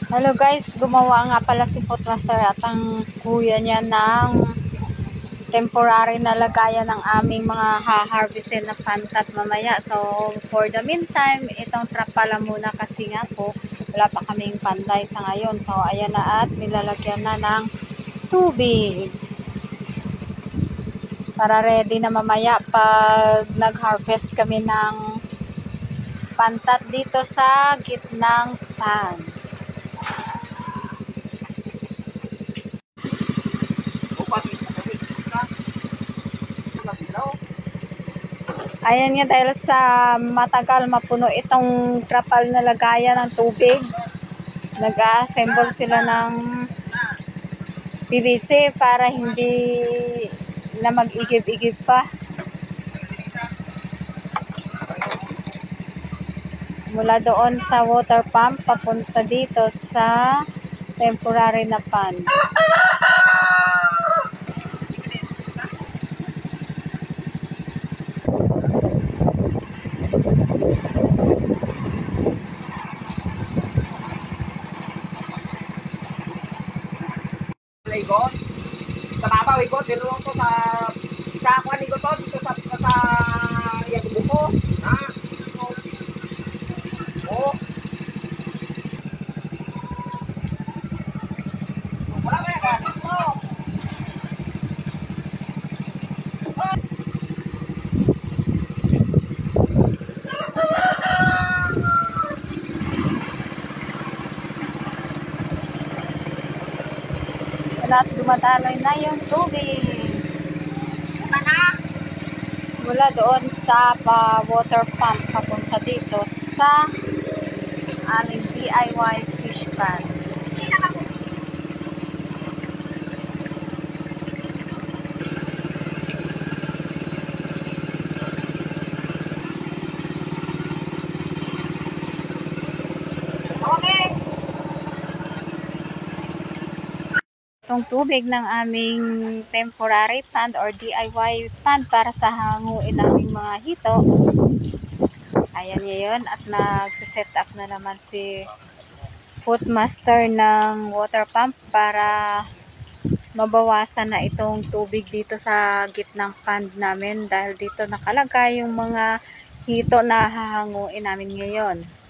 Hello guys, gumawa nga pala si Footmaster at ang kuya niya ng temporary na lagayan ng aming mga ha-harvestin na pantat mamaya. So, for the meantime, itong trap pala muna kasi nga po, wala pa kaming panday sa ngayon. So, ayan na at nilalagyan na ng tubig. Para ready na mamaya pag nag-harvest kami ng pantat dito sa gitnang pan. Ayan nga, dahil sa matagal mapuno itong trapal na lagayan ng tubig, nag-assemble sila ng PVC para hindi na mag-igib-igib pa. Mula doon sa water pump papunta dito sa temporary na pan. Ikot. Sa babaw ikot, dinulong to sa kuan ikot to dito sa yung buko. Ha? Oh. Wala ba yan? At dumadaloy na yung tubig. Mula doon sa water pump papunta dito sa aming DIY fish pan. Itong tubig ng aming temporary pond or DIY pond para sa hanguin naming mga hito. Ayan ngayon at nagsiset up na naman si Footmaster ng water pump para mabawasan na itong tubig dito sa gitnang pond namin dahil dito nakalagay yung mga hito na hahanguin namin ngayon.